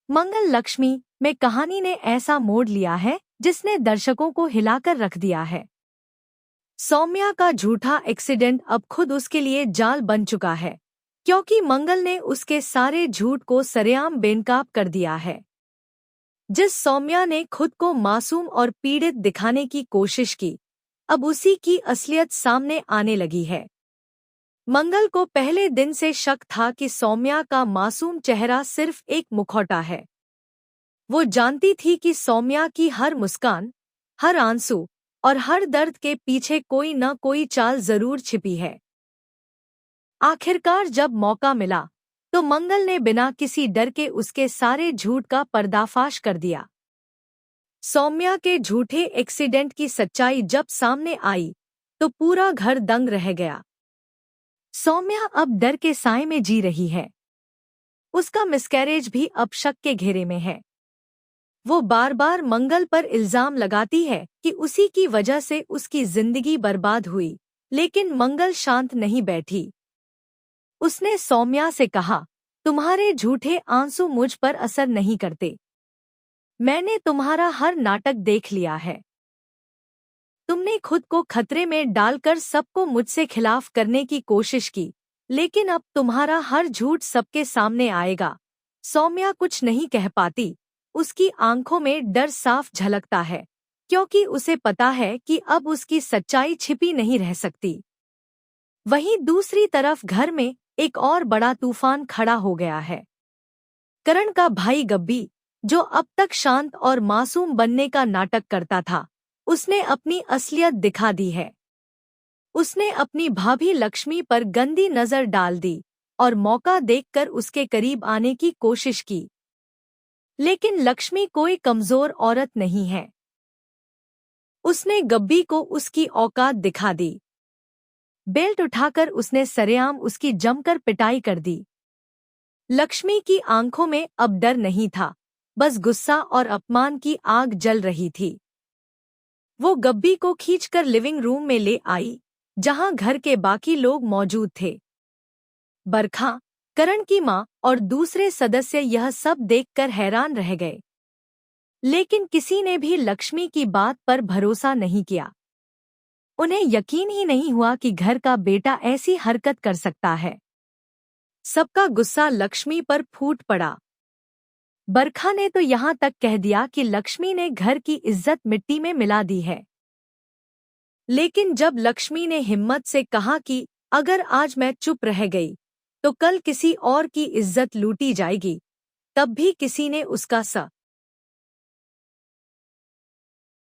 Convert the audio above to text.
मंगल लक्ष्मी में कहानी ने ऐसा मोड़ लिया है जिसने दर्शकों को हिलाकर रख दिया है। सौम्या का झूठा एक्सीडेंट अब खुद उसके लिए जाल बन चुका है, क्योंकि मंगल ने उसके सारे झूठ को सरेआम बेनकाब कर दिया है। जिस सौम्या ने खुद को मासूम और पीड़ित दिखाने की कोशिश की, अब उसी की असलियत सामने आने लगी है। मंगल को पहले दिन से शक था कि सौम्या का मासूम चेहरा सिर्फ एक मुखौटा है। वो जानती थी कि सौम्या की हर मुस्कान, हर आंसू और हर दर्द के पीछे कोई न कोई चाल जरूर छिपी है। आखिरकार जब मौका मिला तो मंगल ने बिना किसी डर के उसके सारे झूठ का पर्दाफाश कर दिया। सौम्या के झूठे एक्सीडेंट की सच्चाई जब सामने आई तो पूरा घर दंग रह गया। सौम्या अब डर के साए में जी रही है। उसका मिसकैरेज भी अब शक के घेरे में है। वो बार बार मंगल पर इल्जाम लगाती है कि उसी की वजह से उसकी जिंदगी बर्बाद हुई, लेकिन मंगल शांत नहीं बैठी। उसने सौम्या से कहा, तुम्हारे झूठे आंसू मुझ पर असर नहीं करते। मैंने तुम्हारा हर नाटक देख लिया है। तुमने खुद को खतरे में डालकर सबको मुझसे खिलाफ करने की कोशिश की, लेकिन अब तुम्हारा हर झूठ सबके सामने आएगा। सौम्या कुछ नहीं कह पाती। उसकी आंखों में डर साफ झलकता है, क्योंकि उसे पता है कि अब उसकी सच्चाई छिपी नहीं रह सकती। वहीं दूसरी तरफ घर में एक और बड़ा तूफान खड़ा हो गया है। करण का भाई गब्बी, जो अब तक शांत और मासूम बनने का नाटक करता था, उसने अपनी असलियत दिखा दी है। उसने अपनी भाभी लक्ष्मी पर गंदी नजर डाल दी और मौका देखकर उसके करीब आने की कोशिश की। लेकिन लक्ष्मी कोई कमजोर औरत नहीं है। उसने गब्बी को उसकी औकात दिखा दी। बेल्ट उठाकर उसने सरेआम उसकी जमकर पिटाई कर दी। लक्ष्मी की आंखों में अब डर नहीं था, बस गुस्सा और अपमान की आग जल रही थी। वो गब्बी को खींचकर लिविंग रूम में ले आई, जहां घर के बाकी लोग मौजूद थे। बरखा, करण की मां और दूसरे सदस्य यह सब देखकर हैरान रह गए। लेकिन किसी ने भी लक्ष्मी की बात पर भरोसा नहीं किया। उन्हें यकीन ही नहीं हुआ कि घर का बेटा ऐसी हरकत कर सकता है। सबका गुस्सा लक्ष्मी पर फूट पड़ा। बरखा ने तो यहाँ तक कह दिया कि लक्ष्मी ने घर की इज्जत मिट्टी में मिला दी है। लेकिन जब लक्ष्मी ने हिम्मत से कहा कि अगर आज मैं चुप रह गई तो कल किसी और की इज्जत लूटी जाएगी, तब भी किसी ने उसका स